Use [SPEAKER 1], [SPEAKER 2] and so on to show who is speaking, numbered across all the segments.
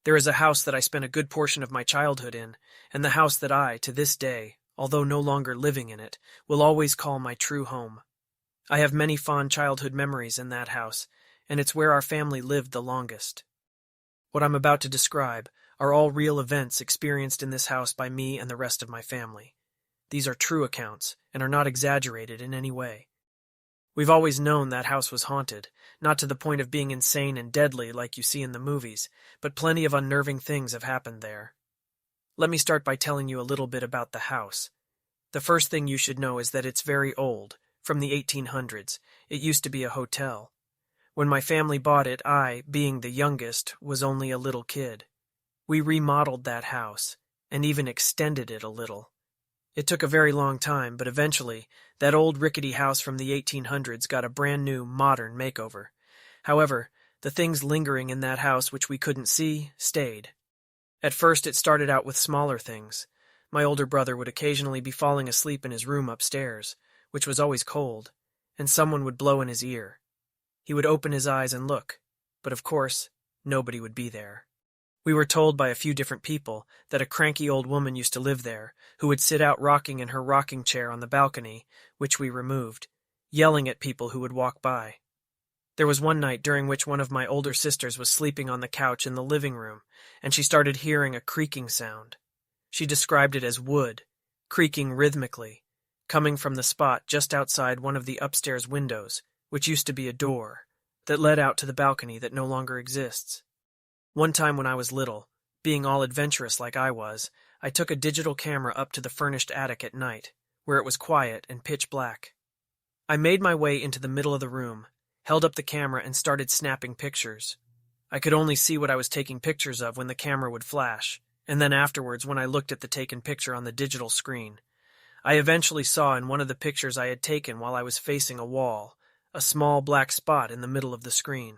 [SPEAKER 1] There is a house that I spent a good portion of my childhood in, and the house that I, to this day, although no longer living in it, will always call my true home. I have many fond childhood memories in that house, and it's where our family lived the longest. What I'm about to describe are all real events experienced in this house by me and the rest of my family. These are true accounts, and are not exaggerated in any way. We've always known that house was haunted, not to the point of being insane and deadly like you see in the movies, but plenty of unnerving things have happened there. Let me start by telling you a little bit about the house. The first thing you should know is that it's very old, from the 1800s. It used to be a hotel. When my family bought it, I, being the youngest, was only a little kid. We remodeled that house, and even extended it a little. It took a very long time, but eventually, that old rickety house from the 1800s got a brand new, modern makeover. However, the things lingering in that house which we couldn't see, stayed. At first it started out with smaller things. My older brother would occasionally be falling asleep in his room upstairs, which was always cold, and someone would blow in his ear. He would open his eyes and look, but of course, nobody would be there. We were told by a few different people that a cranky old woman used to live there, who would sit out rocking in her rocking chair on the balcony, which we removed, yelling at people who would walk by. There was one night during which one of my older sisters was sleeping on the couch in the living room, and she started hearing a creaking sound. She described it as wood, creaking rhythmically, coming from the spot just outside one of the upstairs windows, which used to be a door, that led out to the balcony that no longer exists. One time when I was little, being all adventurous like I was, I took a digital camera up to the furnished attic at night, where it was quiet and pitch black. I made my way into the middle of the room, held up the camera and started snapping pictures. I could only see what I was taking pictures of when the camera would flash, and then afterwards when I looked at the taken picture on the digital screen. I eventually saw in one of the pictures I had taken while I was facing a wall, a small black spot in the middle of the screen.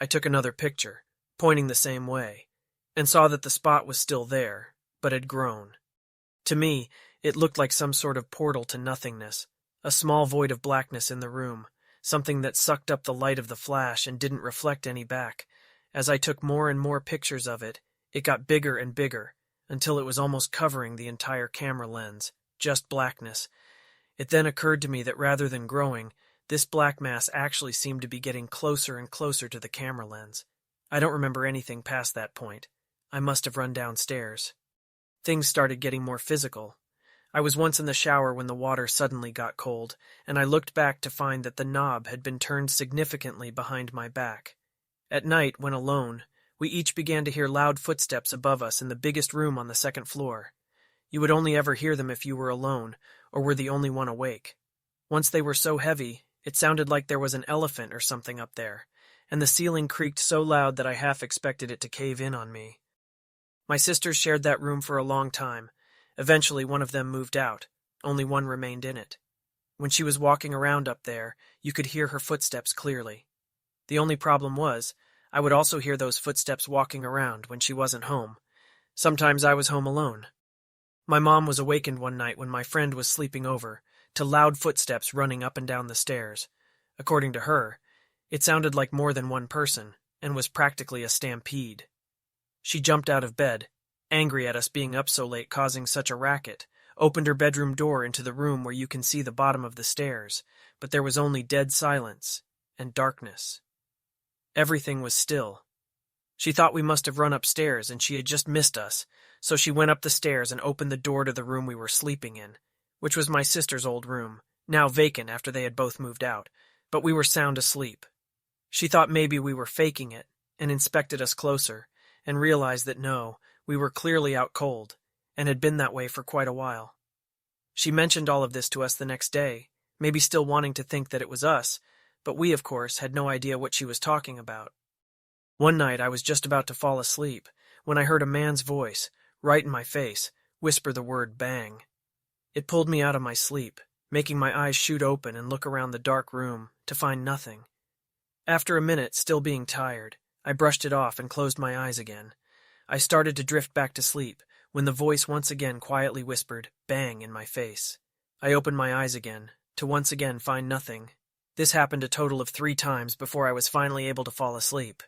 [SPEAKER 1] I took another picture, pointing the same way, and saw that the spot was still there, but had grown. To me, it looked like some sort of portal to nothingness, a small void of blackness in the room, something that sucked up the light of the flash and didn't reflect any back. As I took more and more pictures of it, it got bigger and bigger, until it was almost covering the entire camera lens, just blackness. It then occurred to me that rather than growing, this black mass actually seemed to be getting closer and closer to the camera lens. I don't remember anything past that point. I must have run downstairs. Things started getting more physical. I was once in the shower when the water suddenly got cold, and I looked back to find that the knob had been turned significantly behind my back. At night, when alone, we each began to hear loud footsteps above us in the biggest room on the second floor. You would only ever hear them if you were alone, or were the only one awake. Once they were so heavy, it sounded like there was an elephant or something up there, and the ceiling creaked so loud that I half expected it to cave in on me. My sisters shared that room for a long time. Eventually one of them moved out. Only one remained in it. When she was walking around up there, you could hear her footsteps clearly. The only problem was, I would also hear those footsteps walking around when she wasn't home. Sometimes I was home alone. My mom was awakened one night when my friend was sleeping over, to loud footsteps running up and down the stairs. According to her, it sounded like more than one person, and was practically a stampede. She jumped out of bed, angry at us being up so late causing such a racket, opened her bedroom door into the room where you can see the bottom of the stairs, but there was only dead silence and darkness. Everything was still. She thought we must have run upstairs and she had just missed us, so she went up the stairs and opened the door to the room we were sleeping in, which was my sister's old room, now vacant after they had both moved out, but we were sound asleep. She thought maybe we were faking it, and inspected us closer, and realized that no, we were clearly out cold, and had been that way for quite a while. She mentioned all of this to us the next day, maybe still wanting to think that it was us, but we, of course, had no idea what she was talking about. One night I was just about to fall asleep, when I heard a man's voice, right in my face, whisper the word bang. It pulled me out of my sleep, making my eyes shoot open and look around the dark room, to find nothing. After a minute, still being tired, I brushed it off and closed my eyes again. I started to drift back to sleep, when the voice once again quietly whispered, bang, in my face. I opened my eyes again, to once again find nothing. This happened a total of 3 times before I was finally able to fall asleep.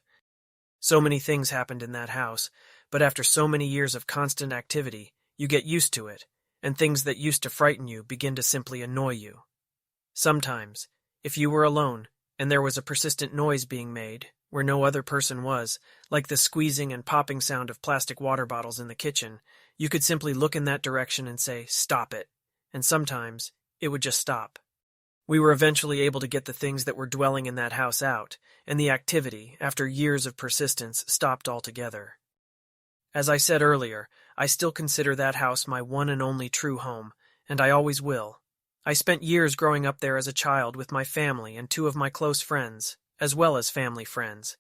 [SPEAKER 1] So many things happened in that house, but after so many years of constant activity, you get used to it, and things that used to frighten you begin to simply annoy you. Sometimes, if you were alone, and there was a persistent noise being made, where no other person was, like the squeezing and popping sound of plastic water bottles in the kitchen, you could simply look in that direction and say, "Stop it," and sometimes it would just stop. We were eventually able to get the things that were dwelling in that house out, and the activity, after years of persistence, stopped altogether. As I said earlier, I still consider that house my one and only true home, and I always will. I spent years growing up there as a child with my family and two of my close friends, as well as family friends.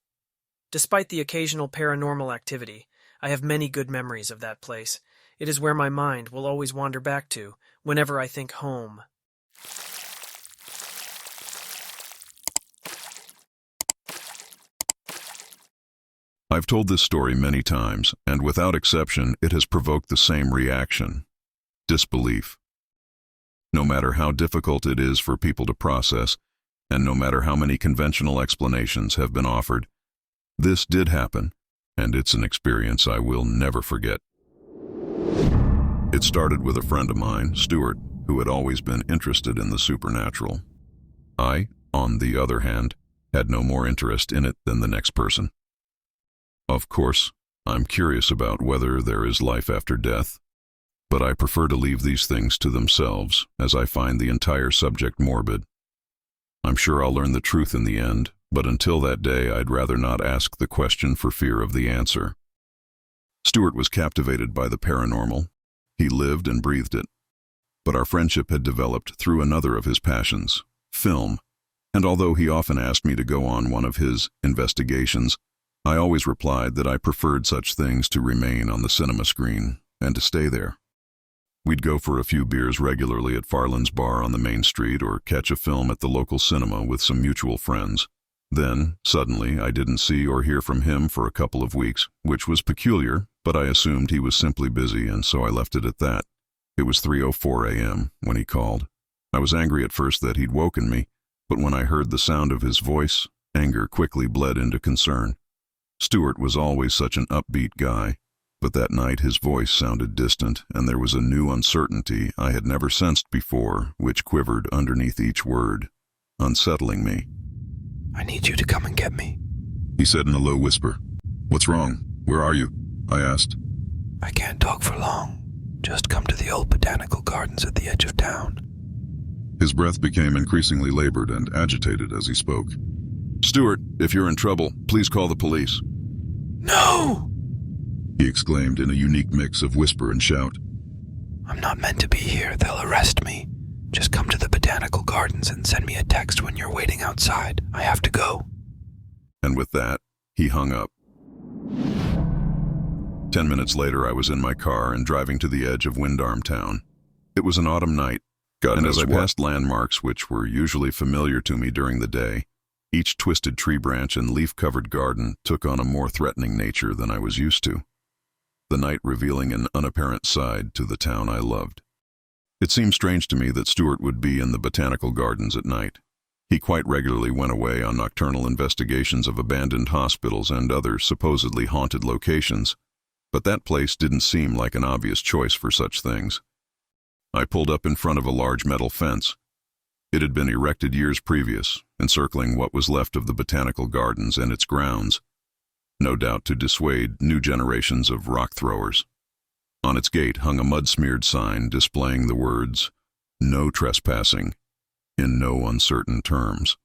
[SPEAKER 1] Despite the occasional paranormal activity, I have many good memories of that place. It is where my mind will always wander back to whenever I think home.
[SPEAKER 2] I've told this story many times, and without exception, it has provoked the same reaction: disbelief. No matter how difficult it is for people to process, and no matter how many conventional explanations have been offered, this did happen, and it's an experience I will never forget. It started with a friend of mine, Stuart, who had always been interested in the supernatural. I, on the other hand, had no more interest in it than the next person. Of course, I'm curious about whether there is life after death, but I prefer to leave these things to themselves, as I find the entire subject morbid. I'm sure I'll learn the truth in the end, but until that day I'd rather not ask the question for fear of the answer. Stuart was captivated by the paranormal. He lived and breathed it. But our friendship had developed through another of his passions, film, and although he often asked me to go on one of his investigations, I always replied that I preferred such things to remain on the cinema screen and to stay there. We'd go for a few beers regularly at Farland's bar on the main street or catch a film at the local cinema with some mutual friends. Then, suddenly, I didn't see or hear from him for a couple of weeks, which was peculiar, but I assumed he was simply busy, and so I left it at that. It was 3:04 a.m. when he called. I was angry at first that he'd woken me, but when I heard the sound of his voice, anger quickly bled into concern. Stuart was always such an upbeat guy, but that night his voice sounded distant, and there was a new uncertainty I had never sensed before, which quivered underneath each word, unsettling me.
[SPEAKER 3] "I need you to come and get me,"
[SPEAKER 2] he said in a low whisper. "What's wrong? Where are you?" I asked.
[SPEAKER 3] "I can't talk for long. Just come to the old botanical gardens at the edge of town."
[SPEAKER 2] His breath became increasingly labored and agitated as he spoke. "Stuart, if you're in trouble, please call the police."
[SPEAKER 3] "No!"
[SPEAKER 2] he exclaimed in a unique mix of whisper and shout.
[SPEAKER 3] "I'm not meant to be here. They'll arrest me. Just come to the botanical gardens and send me a text when you're waiting outside. I have to go."
[SPEAKER 2] And with that, he hung up. 10 minutes later, I was in my car and driving to the edge of Windarm Town. It was an autumn night, and as I passed landmarks which were usually familiar to me during the day, each twisted tree branch and leaf-covered garden took on a more threatening nature than I was used to, the night revealing an unapparent side to the town I loved. It seemed strange to me that Stuart would be in the botanical gardens at night. He quite regularly went away on nocturnal investigations of abandoned hospitals and other supposedly haunted locations, but that place didn't seem like an obvious choice for such things. I pulled up in front of a large metal fence. It had been erected years previous, encircling what was left of the botanical gardens and its grounds, no doubt to dissuade new generations of rock throwers. On its gate hung a mud-smeared sign displaying the words, "No trespassing," in no uncertain terms.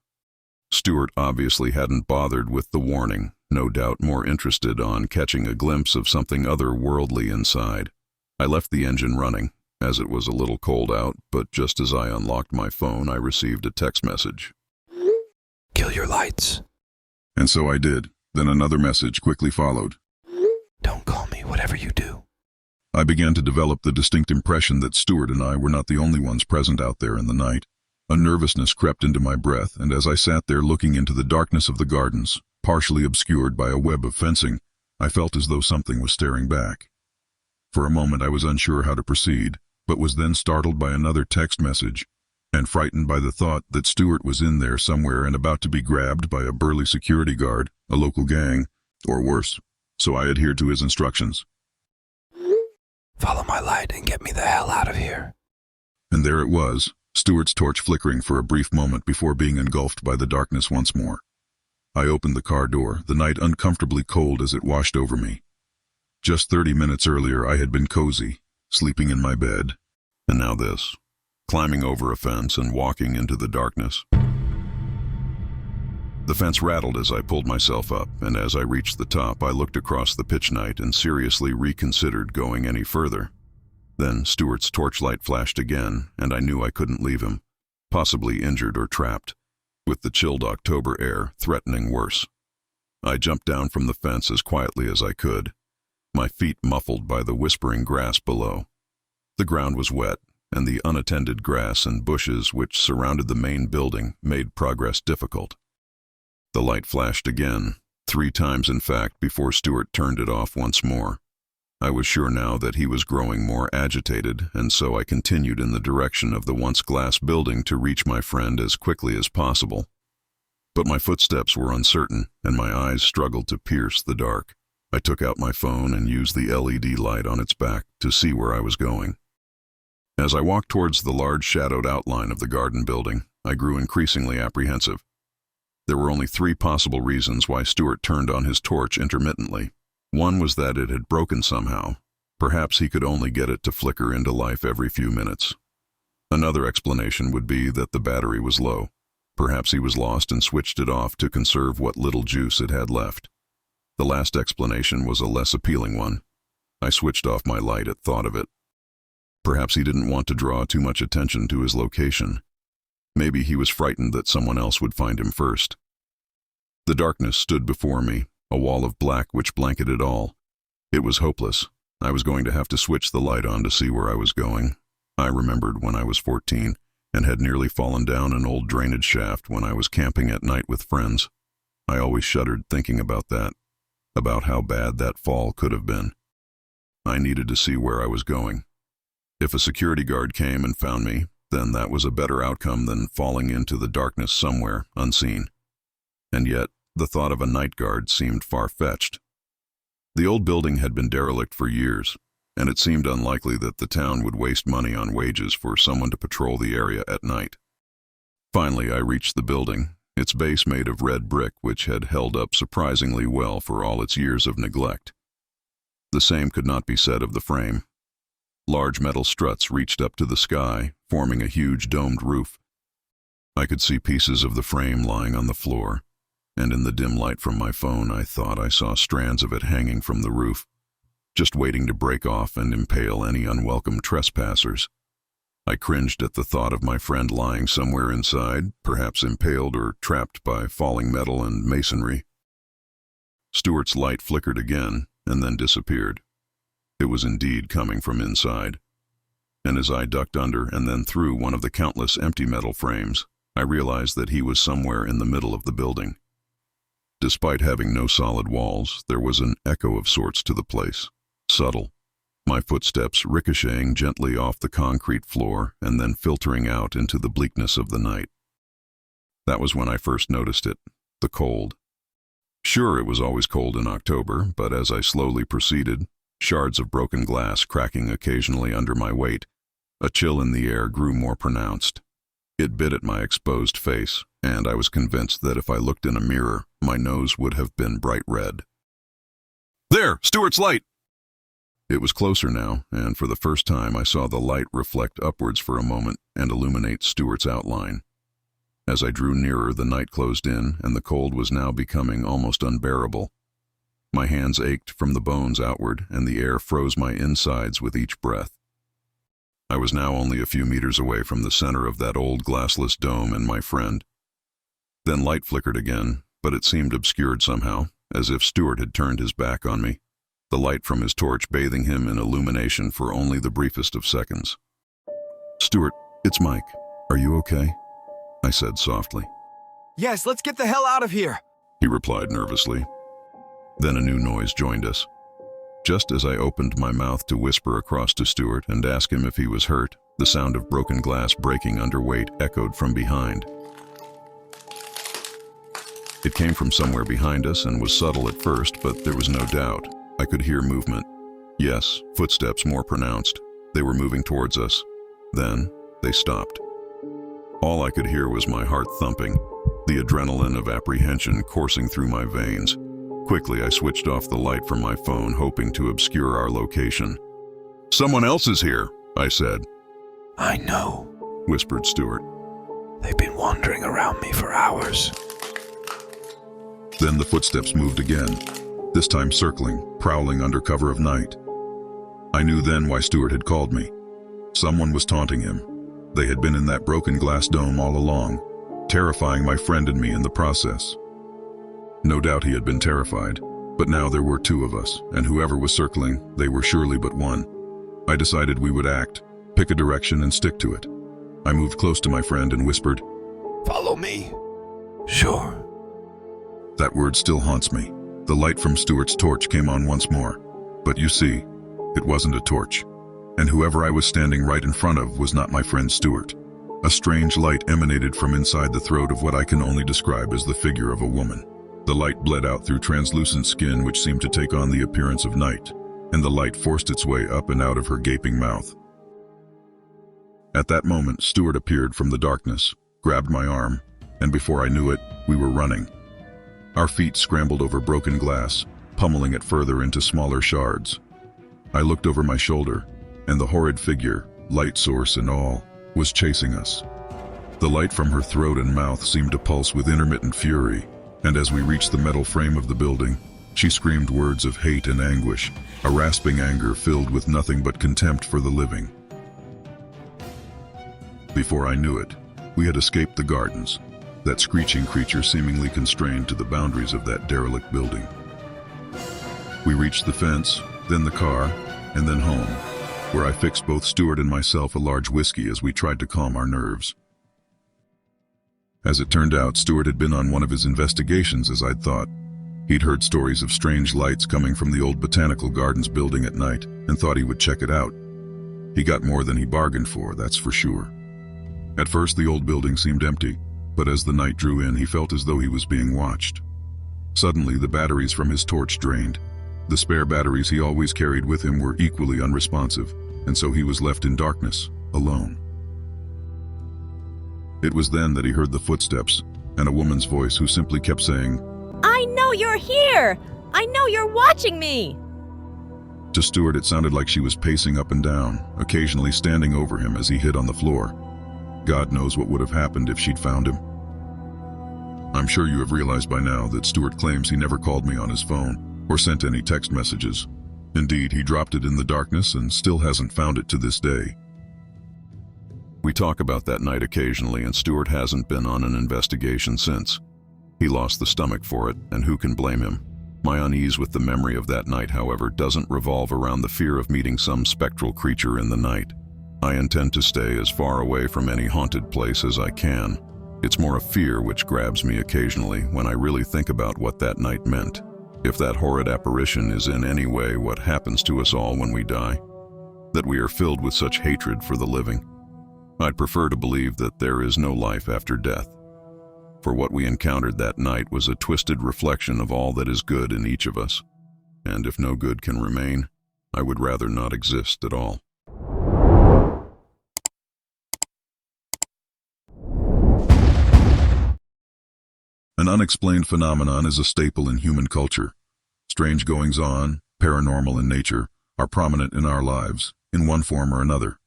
[SPEAKER 2] Stuart obviously hadn't bothered with the warning, no doubt more interested on catching a glimpse of something otherworldly inside. I left the engine running, as it was a little cold out, but just as I unlocked my phone, I received a text message.
[SPEAKER 3] "Kill your lights."
[SPEAKER 2] And so I did. Then another message quickly followed.
[SPEAKER 3] "Don't call me, whatever you do."
[SPEAKER 2] I began to develop the distinct impression that Stuart and I were not the only ones present out there in the night. A nervousness crept into my breath, and as I sat there looking into the darkness of the gardens, partially obscured by a web of fencing, I felt as though something was staring back. For a moment I was unsure how to proceed, but was then startled by another text message, and frightened by the thought that Stuart was in there somewhere and about to be grabbed by a burly security guard, a local gang, or worse, so I adhered to his instructions.
[SPEAKER 3] Follow my light and get me the hell out of here.
[SPEAKER 2] And there it was, Stuart's torch flickering for a brief moment before being engulfed by the darkness once more. I opened the car door, the night uncomfortably cold as it washed over me. Just 30 minutes earlier I had been cozy, sleeping in my bed, and now this, climbing over a fence and walking into the darkness. The fence rattled as I pulled myself up, and as I reached the top I looked across the pitch night and seriously reconsidered going any further. Then Stuart's torchlight flashed again, and I knew I couldn't leave him, possibly injured or trapped, with the chilled October air threatening worse. I jumped down from the fence as quietly as I could, my feet muffled by the whispering grass below. The ground was wet, and the unattended grass and bushes which surrounded the main building made progress difficult. The light flashed again, 3 times in fact, before Stuart turned it off once more. I was sure now that he was growing more agitated, and so I continued in the direction of the once glass building to reach my friend as quickly as possible. But my footsteps were uncertain, and my eyes struggled to pierce the dark. I took out my phone and used the LED light on its back to see where I was going. As I walked towards the large shadowed outline of the garden building, I grew increasingly apprehensive. There were only 3 possible reasons why Stuart turned on his torch intermittently. One was that it had broken somehow. Perhaps he could only get it to flicker into life every few minutes. Another explanation would be that the battery was low. Perhaps he was lost and switched it off to conserve what little juice it had left. The last explanation was a less appealing one. I switched off my light at thought of it. Perhaps he didn't want to draw too much attention to his location. Maybe he was frightened that someone else would find him first. The darkness stood before me, a wall of black which blanketed all. It was hopeless. I was going to have to switch the light on to see where I was going. I remembered when I was 14 and had nearly fallen down an old drainage shaft when I was camping at night with friends. I always shuddered thinking about that, about how bad that fall could have been. I needed to see where I was going. If a security guard came and found me, then that was a better outcome than falling into the darkness somewhere, unseen. And yet, the thought of a night guard seemed far-fetched. The old building had been derelict for years, and it seemed unlikely that the town would waste money on wages for someone to patrol the area at night. Finally, I reached the building, its base made of red brick which had held up surprisingly well for all its years of neglect. The same could not be said of the frame. Large metal struts reached up to the sky, forming a huge domed roof. I could see pieces of the frame lying on the floor, and in the dim light from my phone I thought I saw strands of it hanging from the roof, just waiting to break off and impale any unwelcome trespassers. I cringed at the thought of my friend lying somewhere inside, perhaps impaled or trapped by falling metal and masonry. Stuart's light flickered again, and then disappeared. It was indeed coming from inside. And as I ducked under and then through one of the countless empty metal frames, I realized that he was somewhere in the middle of the building. Despite having no solid walls, there was an echo of sorts to the place, subtle, my footsteps ricocheting gently off the concrete floor and then filtering out into the bleakness of the night. That was when I first noticed it, the cold. Sure, it was always cold in October, but as I slowly proceeded, shards of broken glass cracking occasionally under my weight, a chill in the air grew more pronounced. It bit at my exposed face, and I was convinced that if I looked in a mirror, my nose would have been bright red. "There! Stuart's light!" It was closer now, and for the first time I saw the light reflect upwards for a moment and illuminate Stuart's outline. As I drew nearer, the night closed in, and the cold was now becoming almost unbearable. My hands ached from the bones outward, and the air froze my insides with each breath. I was now only a few meters away from the center of that old glassless dome and my friend. Then light flickered again, but it seemed obscured somehow, as if Stuart had turned his back on me, the light from his torch bathing him in illumination for only the briefest of seconds. "Stuart, it's Mike. Are you okay?" I said softly.
[SPEAKER 4] "Yes, let's get the hell out of here,"
[SPEAKER 2] he replied nervously. Then a new noise joined us. Just as I opened my mouth to whisper across to Stuart and ask him if he was hurt, the sound of broken glass breaking under weight echoed from behind. It came from somewhere behind us and was subtle at first, but there was no doubt. I could hear movement. Yes, footsteps more pronounced. They were moving towards us. Then, they stopped. All I could hear was my heart thumping, the adrenaline of apprehension coursing through my veins. Quickly, I switched off the light from my phone, hoping to obscure our location. "Someone else is here," I said.
[SPEAKER 3] I know,
[SPEAKER 2] Whispered Stuart.
[SPEAKER 3] they've been wandering around me for hours.
[SPEAKER 2] Then the footsteps moved again, this time circling, prowling under cover of night. I knew then why Stuart had called me. Someone was taunting him. They had been in that broken glass dome all along, terrifying my friend and me in the process. No doubt he had been terrified, but now there were two of us, and whoever was circling, they were surely but one. I decided we would act, pick a direction and stick to it. I moved close to my friend and whispered,
[SPEAKER 3] Follow me. Sure.
[SPEAKER 2] That word still haunts me. The light from Stuart's torch came on once more. But you see, it wasn't a torch. And whoever I was standing right in front of was not my friend Stuart. A strange light emanated from inside the throat of what I can only describe as the figure of a woman. The light bled out through translucent skin which seemed to take on the appearance of night, and the light forced its way up and out of her gaping mouth. At that moment, Stuart appeared from the darkness, grabbed my arm, and before I knew it, we were running. Our feet scrambled over broken glass, pummeling it further into smaller shards. I looked over my shoulder, and the horrid figure, light source and all, was chasing us. The light from her throat and mouth seemed to pulse with intermittent fury, and as we reached the metal frame of the building, she screamed words of hate and anguish, a rasping anger filled with nothing but contempt for the living. Before I knew it, we had escaped the gardens, that screeching creature seemingly constrained to the boundaries of that derelict building. We reached the fence, then the car, and then home, where I fixed both Stuart and myself a large whiskey as we tried to calm our nerves. As it turned out, Stuart had been on one of his investigations, as I'd thought. He'd heard stories of strange lights coming from the old Botanical Gardens building at night and thought he would check it out. He got more than he bargained for, that's for sure. At first, the old building seemed empty, but as the night drew in, he felt as though he was being watched. Suddenly, the batteries from his torch drained. The spare batteries he always carried with him were equally unresponsive, and so he was left in darkness, alone. It was then that he heard the footsteps, and a woman's voice who simply kept saying,
[SPEAKER 5] I know you're here! I know you're watching me!
[SPEAKER 2] To Stuart, it sounded like she was pacing up and down, occasionally standing over him as he hid on the floor. God knows what would have happened if she'd found him. I'm sure you have realized by now that Stuart claims he never called me on his phone or sent any text messages. Indeed, he dropped it in the darkness and still hasn't found it to this day. We talk about that night occasionally, and Stuart hasn't been on an investigation since. He lost the stomach for it, and who can blame him? My unease with the memory of that night, however, doesn't revolve around the fear of meeting some spectral creature in the night. I intend to stay as far away from any haunted place as I can. It's more a fear which grabs me occasionally when I really think about what that night meant. If that horrid apparition is in any way what happens to us all when we die, that we are filled with such hatred for the living, I'd prefer to believe that there is no life after death. For what we encountered that night was a twisted reflection of all that is good in each of us. And if no good can remain, I would rather not exist at all. An unexplained phenomenon is a staple in human culture. Strange goings-on, paranormal in nature, are prominent in our lives, in one form or another.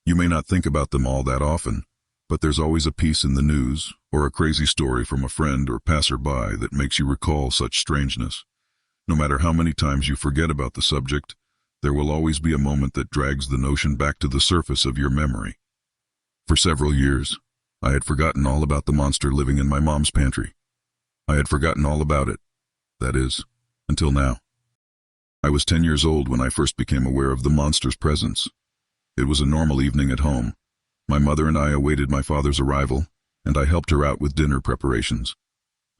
[SPEAKER 2] You may not think about them all that often, but there's always a piece in the news or a crazy story from a friend or passerby that makes you recall such strangeness. No matter how many times you forget about the subject, there will always be a moment that drags the notion back to the surface of your memory. For several years, I had forgotten all about the monster living in my mom's pantry. I had forgotten all about it. That is, until now. I was 10 years old when I first became aware of the monster's presence. It was a normal evening at home. My mother and I awaited my father's arrival, and I helped her out with dinner preparations.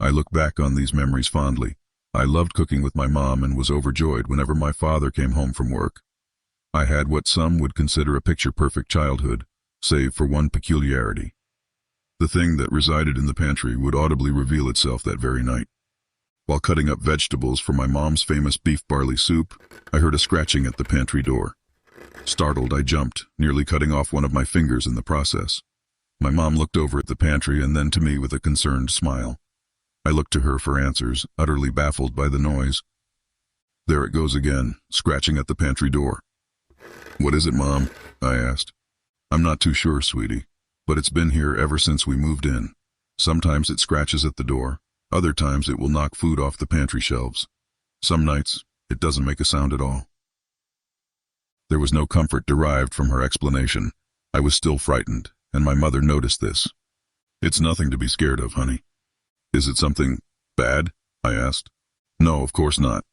[SPEAKER 2] I look back on these memories fondly. I loved cooking with my mom and was overjoyed whenever my father came home from work. I had what some would consider a picture-perfect childhood, save for one peculiarity. The thing that resided in the pantry would audibly reveal itself that very night. While cutting up vegetables for my mom's famous beef barley soup, I heard a scratching at the pantry door. Startled, I jumped, nearly cutting off one of my fingers in the process. My mom looked over at the pantry and then to me with a concerned smile. I looked to her for answers, utterly baffled by the noise. There it goes again, scratching at the pantry door. "What is it, Mom?" I asked. "I'm not too sure, sweetie, but it's been here ever since we moved in. Sometimes it scratches at the door, other times it will knock food off the pantry shelves. Some nights, it doesn't make a sound at all." There was no comfort derived from her explanation. I was still frightened, and my mother noticed this. "It's nothing to be scared of, honey." "Is it something bad?" I asked. "No, of course not."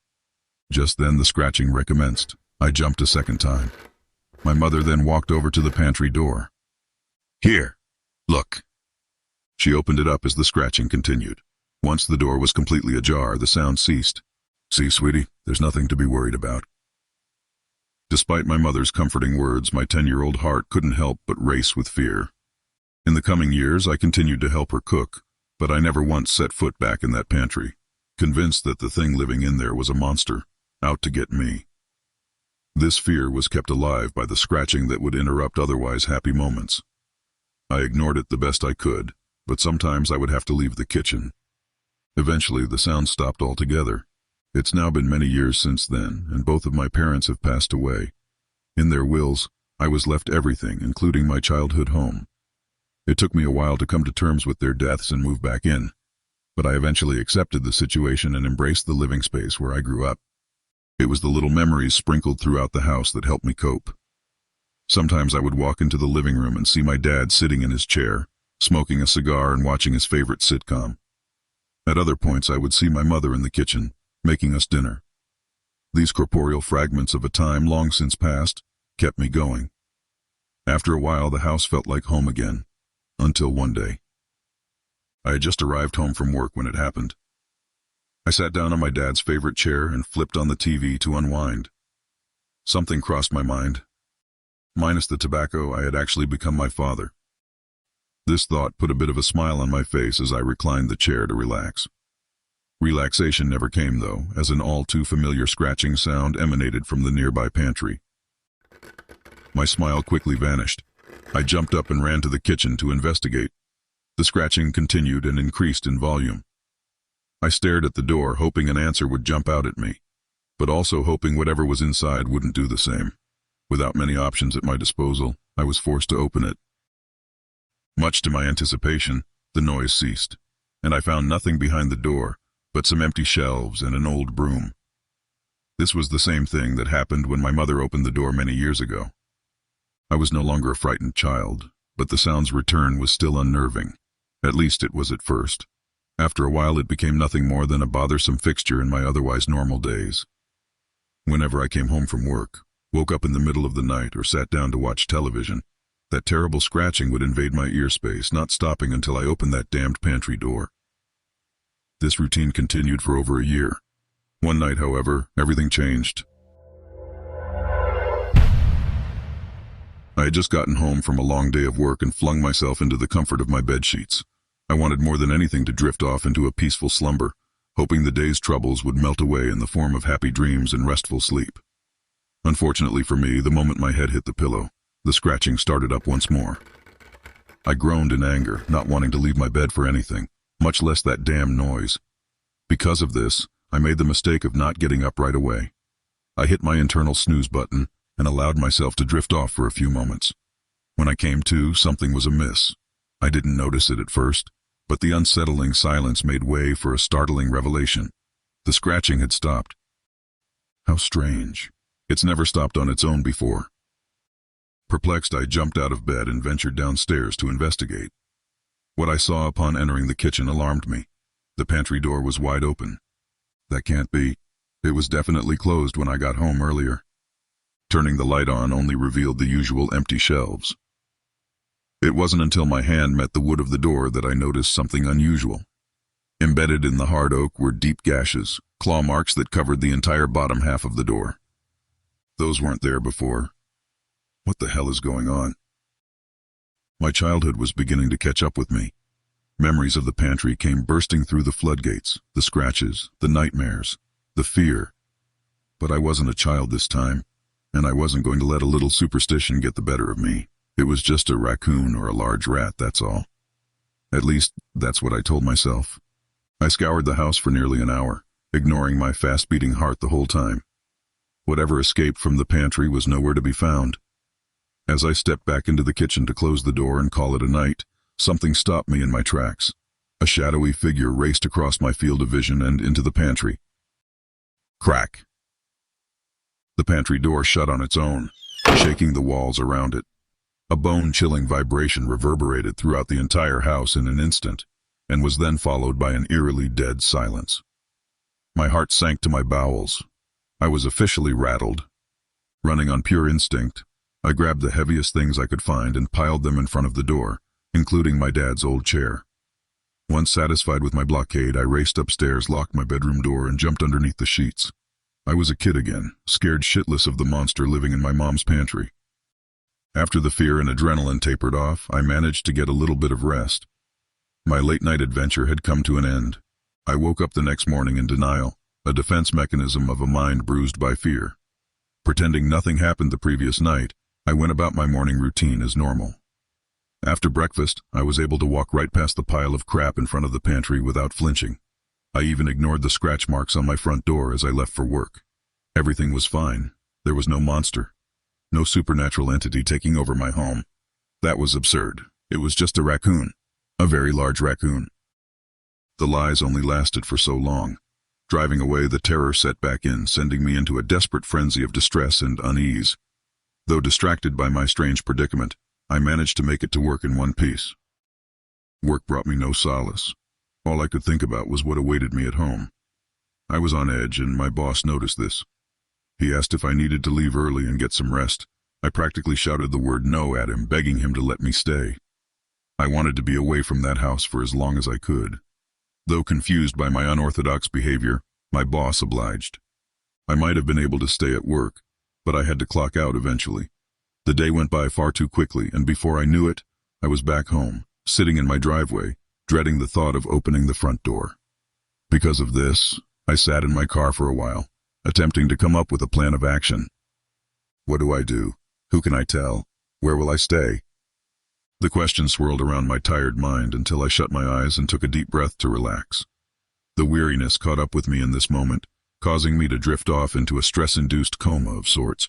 [SPEAKER 2] Just then the scratching recommenced. I jumped a second time. My mother then walked over to the pantry door. "Here, look." She opened it up as the scratching continued. Once the door was completely ajar, the sound ceased. "See, sweetie, there's nothing to be worried about." Despite my mother's comforting words, my 10-year-old heart couldn't help but race with fear. In the coming years, I continued to help her cook, but I never once set foot back in that pantry, convinced that the thing living in there was a monster, out to get me. This fear was kept alive by the scratching that would interrupt otherwise happy moments. I ignored it the best I could, but sometimes I would have to leave the kitchen. Eventually, the sound stopped altogether. It's now been many years since then, and both of my parents have passed away. In their wills, I was left everything, including my childhood home. It took me a while to come to terms with their deaths and move back in, but I eventually accepted the situation and embraced the living space where I grew up. It was the little memories sprinkled throughout the house that helped me cope. Sometimes I would walk into the living room and see my dad sitting in his chair, smoking a cigar and watching his favorite sitcom. At other points I would see my mother in the kitchen, making us dinner. These corporeal fragments of a time long since past kept me going. After a while, the house felt like home again, until one day. I had just arrived home from work when it happened. I sat down on my dad's favorite chair and flipped on the TV to unwind. Something crossed my mind. Minus the tobacco, I had actually become my father. This thought put a bit of a smile on my face as I reclined the chair to relax. Relaxation never came, though, as an all-too-familiar scratching sound emanated from the nearby pantry. My smile quickly vanished. I jumped up and ran to the kitchen to investigate. The scratching continued and increased in volume. I stared at the door, hoping an answer would jump out at me, but also hoping whatever was inside wouldn't do the same. Without many options at my disposal, I was forced to open it. Much to my anticipation, the noise ceased, and I found nothing behind the door but some empty shelves and an old broom. This was the same thing that happened when my mother opened the door many years ago. I was no longer a frightened child, but the sound's return was still unnerving. At least it was at first. After a while, it became nothing more than a bothersome fixture in my otherwise normal days. Whenever I came home from work, woke up in the middle of the night, or sat down to watch television, that terrible scratching would invade my ear space, not stopping until I opened that damned pantry door. This routine continued for over a year. One night, however, everything changed. I had just gotten home from a long day of work and flung myself into the comfort of my bedsheets. I wanted more than anything to drift off into a peaceful slumber, hoping the day's troubles would melt away in the form of happy dreams and restful sleep. Unfortunately for me, the moment my head hit the pillow, the scratching started up once more. I groaned in anger, not wanting to leave my bed for anything, much less that damn noise. Because of this, I made the mistake of not getting up right away. I hit my internal snooze button and allowed myself to drift off for a few moments. When I came to, something was amiss. I didn't notice it at first, but the unsettling silence made way for a startling revelation. The scratching had stopped. How strange. It's never stopped on its own before. Perplexed, I jumped out of bed and ventured downstairs to investigate. What I saw upon entering the kitchen alarmed me. The pantry door was wide open. That can't be. It was definitely closed when I got home earlier. Turning the light on only revealed the usual empty shelves. It wasn't until my hand met the wood of the door that I noticed something unusual. Embedded in the hard oak were deep gashes, claw marks that covered the entire bottom half of the door. Those weren't there before. What the hell is going on? My childhood was beginning to catch up with me. Memories of the pantry came bursting through the floodgates, the scratches, the nightmares, the fear. But I wasn't a child this time, and I wasn't going to let a little superstition get the better of me. It was just a raccoon or a large rat, that's all. At least, that's what I told myself. I scoured the house for nearly an hour, ignoring my fast-beating heart the whole time. Whatever escaped from the pantry was nowhere to be found. As I stepped back into the kitchen to close the door and call it a night, something stopped me in my tracks. A shadowy figure raced across my field of vision and into the pantry. Crack! The pantry door shut on its own, shaking the walls around it. A bone-chilling vibration reverberated throughout the entire house in an instant, and was then followed by an eerily dead silence. My heart sank to my bowels. I was officially rattled. Running on pure instinct, I grabbed the heaviest things I could find and piled them in front of the door, including my dad's old chair. Once satisfied with my blockade, I raced upstairs, locked my bedroom door, and jumped underneath the sheets. I was a kid again, scared shitless of the monster living in my mom's pantry. After the fear and adrenaline tapered off, I managed to get a little bit of rest. My late-night adventure had come to an end. I woke up the next morning in denial, a defense mechanism of a mind bruised by fear. Pretending nothing happened the previous night, I went about my morning routine as normal. After breakfast, I was able to walk right past the pile of crap in front of the pantry without flinching. I even ignored the scratch marks on my front door as I left for work. Everything was fine. There was no monster. No supernatural entity taking over my home. That was absurd. It was just a raccoon. A very large raccoon. The lies only lasted for so long. Driving away, the terror set back in, sending me into a desperate frenzy of distress and unease. Though distracted by my strange predicament, I managed to make it to work in one piece. Work brought me no solace. All I could think about was what awaited me at home. I was on edge, and my boss noticed this. He asked if I needed to leave early and get some rest. I practically shouted the word no at him, begging him to let me stay. I wanted to be away from that house for as long as I could. Though confused by my unorthodox behavior, my boss obliged. I might have been able to stay at work, but I had to clock out eventually. The day went by far too quickly, and before I knew it, I was back home, sitting in my driveway, dreading the thought of opening the front door. Because of this, I sat in my car for a while, attempting to come up with a plan of action. What do I do? Who can I tell? Where will I stay? The question swirled around my tired mind until I shut my eyes and took a deep breath to relax. The weariness caught up with me in this moment, causing me to drift off into a stress-induced coma of sorts.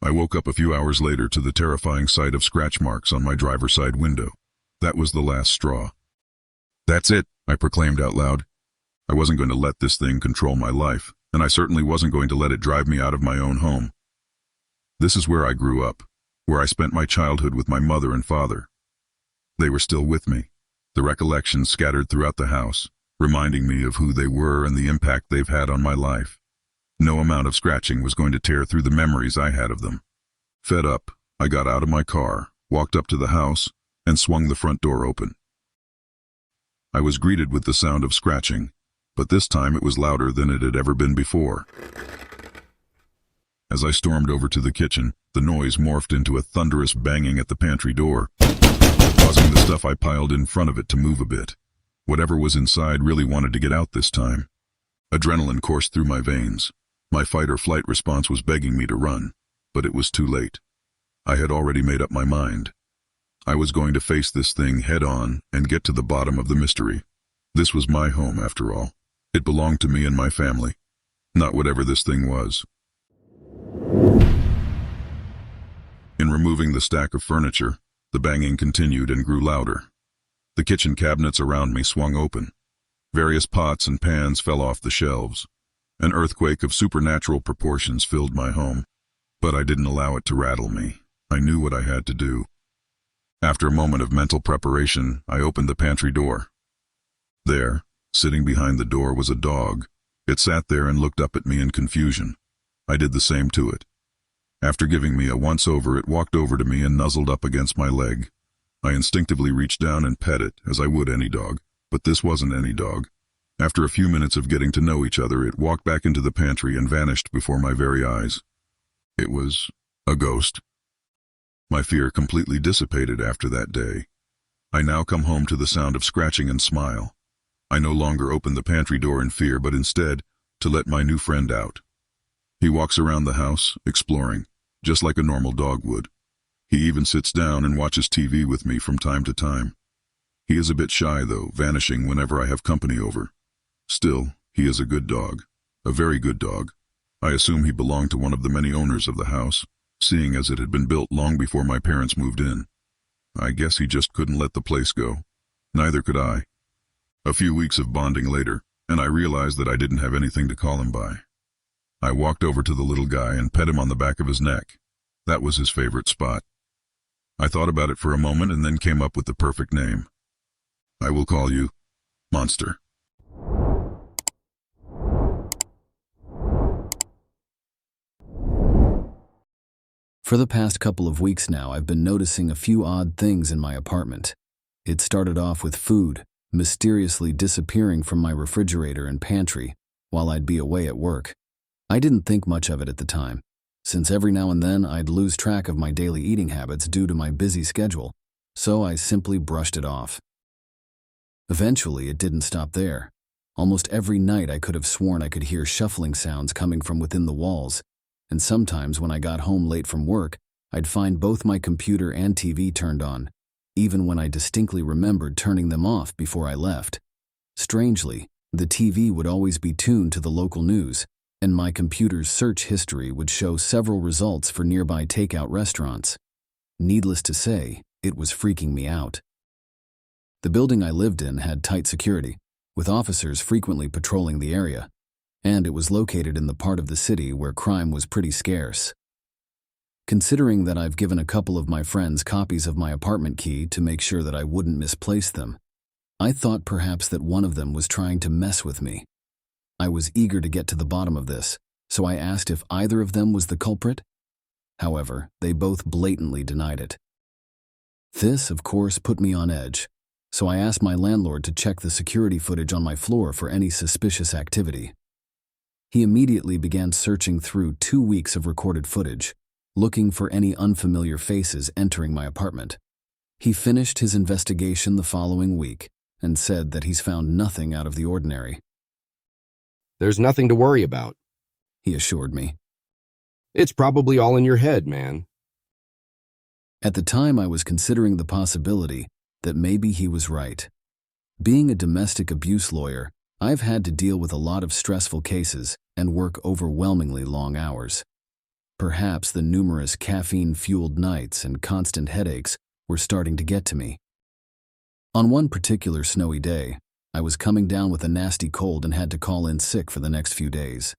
[SPEAKER 2] I woke up a few hours later to the terrifying sight of scratch marks on my driver's side window. That was the last straw. That's it, I proclaimed out loud. I wasn't going to let this thing control my life, and I certainly wasn't going to let it drive me out of my own home. This is where I grew up, where I spent my childhood with my mother and father. They were still with me, the recollections scattered throughout the house, reminding me of who they were and the impact they've had on my life. No amount of scratching was going to tear through the memories I had of them. Fed up, I got out of my car, walked up to the house, and swung the front door open. I was greeted with the sound of scratching, but this time it was louder than it had ever been before. As I stormed over to the kitchen, the noise morphed into a thunderous banging at the pantry door, causing the stuff I piled in front of it to move a bit. Whatever was inside really wanted to get out this time. Adrenaline coursed through my veins. My fight-or-flight response was begging me to run, but it was too late. I had already made up my mind. I was going to face this thing head-on and get to the bottom of the mystery. This was my home, after all. It belonged to me and my family, not whatever this thing was. In removing the stack of furniture, the banging continued and grew louder. The kitchen cabinets around me swung open. Various pots and pans fell off the shelves. An earthquake of supernatural proportions filled my home, but I didn't allow it to rattle me. I knew what I had to do. After a moment of mental preparation, I opened the pantry door. There, sitting behind the door, was a dog. It sat there and looked up at me in confusion. I did the same to it. After giving me a once-over, it walked over to me and nuzzled up against my leg. I instinctively reached down and pet it, as I would any dog, but this wasn't any dog. After a few minutes of getting to know each other, it walked back into the pantry and vanished before my very eyes. It was a ghost. My fear completely dissipated after that day. I now come home to the sound of scratching and smile. I no longer open the pantry door in fear, but instead to let my new friend out. He walks around the house, exploring, just like a normal dog would. He even sits down and watches TV with me from time to time. He is a bit shy, though, vanishing whenever I have company over. Still, he is a good dog. A very good dog. I assume he belonged to one of the many owners of the house, seeing as it had been built long before my parents moved in. I guess he just couldn't let the place go. Neither could I. A few weeks of bonding later, and I realized that I didn't have anything to call him by. I walked over to the little guy and pet him on the back of his neck. That was his favorite spot. I thought about it for a moment and then came up with the perfect name. I will call you Monster.
[SPEAKER 6] For the past couple of weeks now, I've been noticing a few odd things in my apartment. It started off with food mysteriously disappearing from my refrigerator and pantry while I'd be away at work. I didn't think much of it at the time, since every now and then I'd lose track of my daily eating habits due to my busy schedule, so I simply brushed it off. Eventually, it didn't stop there. Almost every night I could have sworn I could hear shuffling sounds coming from within the walls, and sometimes when I got home late from work, I'd find both my computer and TV turned on, even when I distinctly remembered turning them off before I left. Strangely, the TV would always be tuned to the local news, and my computer's search history would show several results for nearby takeout restaurants. Needless to say, it was freaking me out. The building I lived in had tight security, with officers frequently patrolling the area, and it was located in the part of the city where crime was pretty scarce. Considering that I've given a couple of my friends copies of my apartment key to make sure that I wouldn't misplace them, I thought perhaps that one of them was trying to mess with me. I was eager to get to the bottom of this, so I asked if either of them was the culprit. However, they both blatantly denied it. This, of course, put me on edge, so I asked my landlord to check the security footage on my floor for any suspicious activity. He immediately began searching through 2 weeks of recorded footage, looking for any unfamiliar faces entering my apartment. He finished his investigation the following week and said that he's found nothing out of the ordinary.
[SPEAKER 7] "There's nothing to worry about,"
[SPEAKER 6] he assured me.
[SPEAKER 7] "It's probably all in your head, man."
[SPEAKER 6] At the time, I was considering the possibility that maybe he was right. Being a domestic abuse lawyer, I've had to deal with a lot of stressful cases and work overwhelmingly long hours. Perhaps the numerous caffeine-fueled nights and constant headaches were starting to get to me. On one particular snowy day, I was coming down with a nasty cold and had to call in sick for the next few days.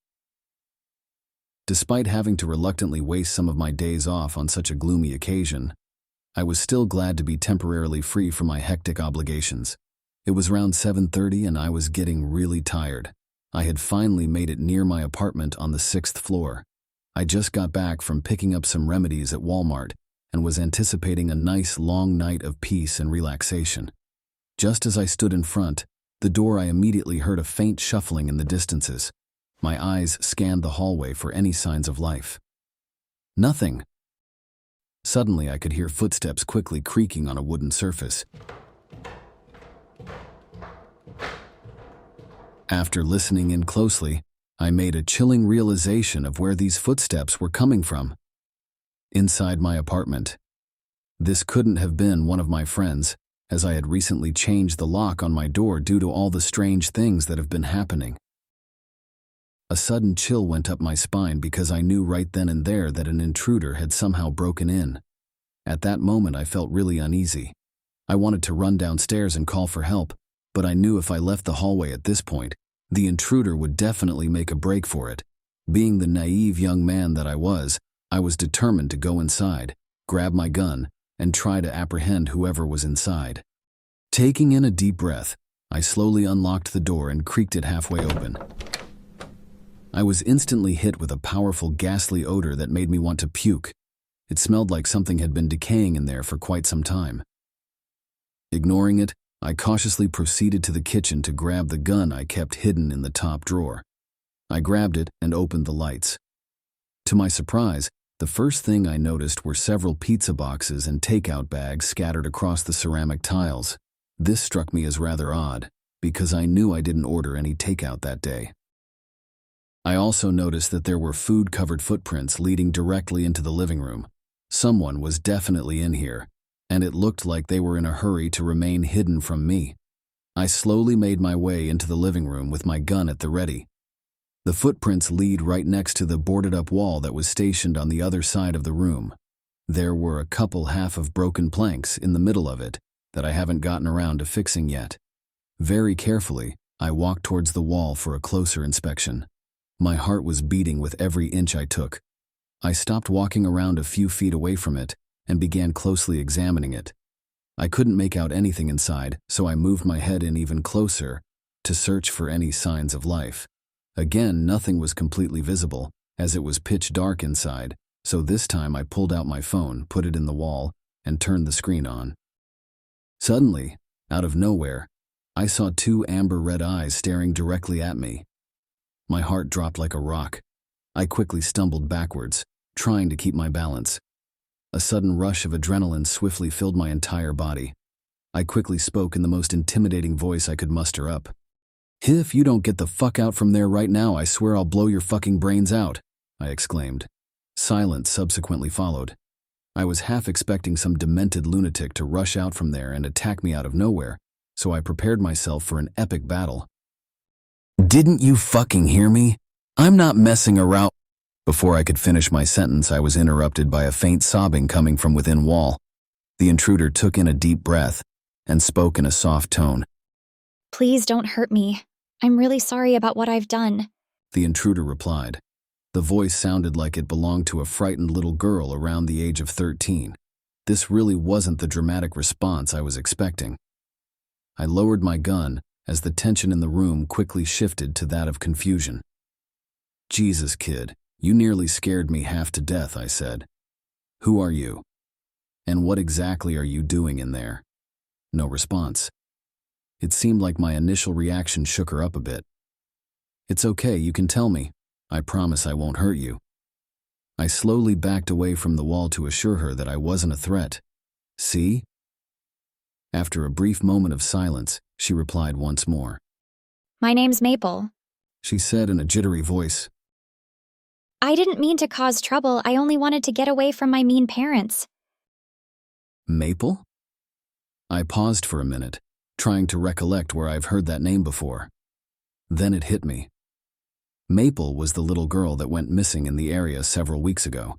[SPEAKER 6] Despite having to reluctantly waste some of my days off on such a gloomy occasion, I was still glad to be temporarily free from my hectic obligations. It was around 7:30 and I was getting really tired. I had finally made it near my apartment on the 6th floor. I just got back from picking up some remedies at Walmart and was anticipating a nice long night of peace and relaxation. Just as I stood in front, the door, I immediately heard a faint shuffling in the distances. My eyes scanned the hallway for any signs of life. Nothing. Suddenly, I could hear footsteps quickly creaking on a wooden surface. After listening in closely, I made a chilling realization of where these footsteps were coming from. Inside my apartment. This couldn't have been one of my friends, as I had recently changed the lock on my door due to all the strange things that have been happening. A sudden chill went up my spine because I knew right then and there that an intruder had somehow broken in. At that moment, I felt really uneasy. I wanted to run downstairs and call for help, but I knew if I left the hallway at this point, the intruder would definitely make a break for it. Being the naive young man that I was determined to go inside, grab my gun, and try to apprehend whoever was inside. Taking in a deep breath, I slowly unlocked the door and creaked it halfway open. I was instantly hit with a powerful, ghastly odor that made me want to puke. It smelled like something had been decaying in there for quite some time. Ignoring it, I cautiously proceeded to the kitchen to grab the gun I kept hidden in the top drawer. I grabbed it and opened the lights. To my surprise, The first thing I noticed were several pizza boxes and takeout bags scattered across the ceramic tiles. This struck me as rather odd, because I knew I didn't order any takeout that day. I also noticed that there were food-covered footprints leading directly into the living room. Someone was definitely in here, and it looked like they were in a hurry to remain hidden from me. I slowly made my way into the living room with my gun at the ready. The footprints lead right next to the boarded-up wall that was stationed on the other side of the room. There were a couple half of broken planks in the middle of it that I haven't gotten around to fixing yet. Very carefully, I walked towards the wall for a closer inspection. My heart was beating with every inch I took. I stopped walking around a few feet away from it and began closely examining it. I couldn't make out anything inside, so I moved my head in even closer to search for any signs of life. Again, nothing was completely visible, as it was pitch dark inside, so this time I pulled out my phone, put it in the wall, and turned the screen on. Suddenly, out of nowhere, I saw two amber-red eyes staring directly at me. My heart dropped like a rock. I quickly stumbled backwards, trying to keep my balance. A sudden rush of adrenaline swiftly filled my entire body. I quickly spoke in the most intimidating voice I could muster up. "If you don't get the fuck out from there right now, I swear I'll blow your fucking brains out," I exclaimed. Silence subsequently followed. I was half expecting some demented lunatic to rush out from there and attack me out of nowhere, so I prepared myself for an epic battle. "Didn't you fucking hear me? I'm not messing around." Before I could finish my sentence, I was interrupted by a faint sobbing coming from within wall. The intruder took in a deep breath and spoke in a soft tone.
[SPEAKER 8] "Please don't hurt me. I'm really sorry about what I've done."
[SPEAKER 6] The intruder replied. The voice sounded like it belonged to a frightened little girl around the age of 13. This really wasn't the dramatic response I was expecting. I lowered my gun as the tension in the room quickly shifted to that of confusion. "Jesus, kid, you nearly scared me half to death," I said. "Who are you? And what exactly are you doing in there?" No response. It seemed like my initial reaction shook her up a bit. "It's okay, you can tell me. I promise I won't hurt you." I slowly backed away from the wall to assure her that I wasn't a threat. "See?" After a brief moment of silence, she replied once more.
[SPEAKER 8] "My name's Maple."
[SPEAKER 6] She said in a jittery voice.
[SPEAKER 8] "I didn't mean to cause trouble. I only wanted to get away from my mean parents."
[SPEAKER 6] "Maple?" I paused for a minute, trying to recollect where I've heard that name before. Then it hit me. Maple was the little girl that went missing in the area several weeks ago.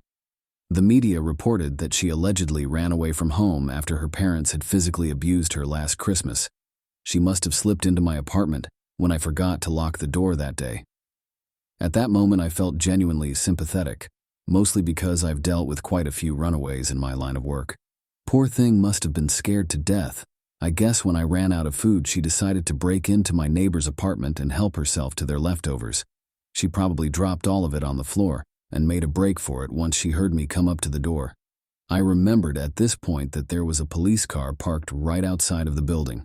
[SPEAKER 6] The media reported that she allegedly ran away from home after her parents had physically abused her last Christmas. She must have slipped into my apartment when I forgot to lock the door that day. At that moment, I felt genuinely sympathetic, mostly because I've dealt with quite a few runaways in my line of work. Poor thing must have been scared to death. I guess when I ran out of food, she decided to break into my neighbor's apartment and help herself to their leftovers. She probably dropped all of it on the floor and made a break for it once she heard me come up to the door. I remembered at this point that there was a police car parked right outside of the building.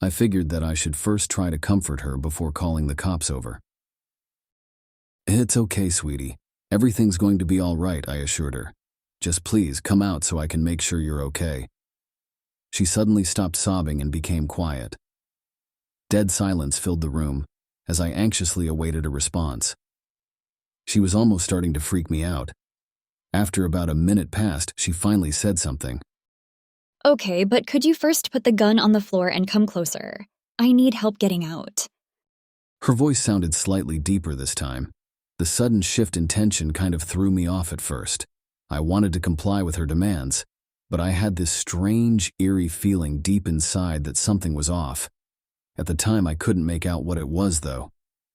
[SPEAKER 6] I figured that I should first try to comfort her before calling the cops over. "It's okay, sweetie. Everything's going to be all right," I assured her. "Just please come out so I can make sure you're okay." She suddenly stopped sobbing and became quiet. Dead silence filled the room as I anxiously awaited a response. She was almost starting to freak me out. After about a minute passed, she finally said something.
[SPEAKER 8] "Okay, but could you first put the gun on the floor and come closer? I need help getting out."
[SPEAKER 6] Her voice sounded slightly deeper this time. The sudden shift in tension kind of threw me off at first. I wanted to comply with her demands, but I had this strange, eerie feeling deep inside that something was off. At the time, I couldn't make out what it was, though.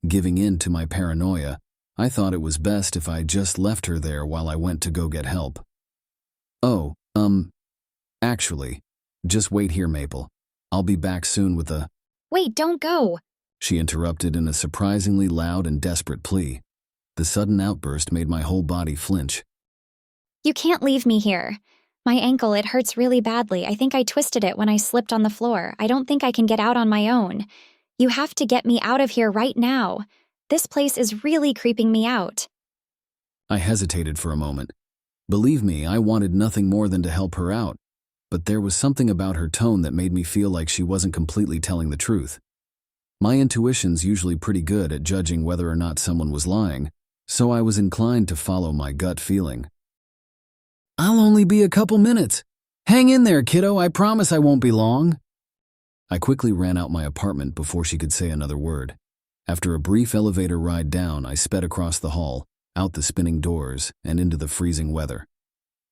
[SPEAKER 6] Giving in to my paranoia, I thought it was best if I just left her there while I went to go get help. "Oh, actually, just wait here, Maple. I'll be back soon with a—"
[SPEAKER 8] "Wait, don't go."
[SPEAKER 6] She interrupted in a surprisingly loud and desperate plea. The sudden outburst made my whole body flinch.
[SPEAKER 8] "You can't leave me here. My ankle, it hurts really badly. I think I twisted it when I slipped on the floor. I don't think I can get out on my own. You have to get me out of here right now. This place is really creeping me out."
[SPEAKER 6] I hesitated for a moment. Believe me, I wanted nothing more than to help her out, but there was something about her tone that made me feel like she wasn't completely telling the truth. My intuition's usually pretty good at judging whether or not someone was lying, so I was inclined to follow my gut feeling. "I'll only be a couple minutes. Hang in there, kiddo, I promise I won't be long." I quickly ran out my apartment before she could say another word. After a brief elevator ride down, I sped across the hall, out the spinning doors, and into the freezing weather.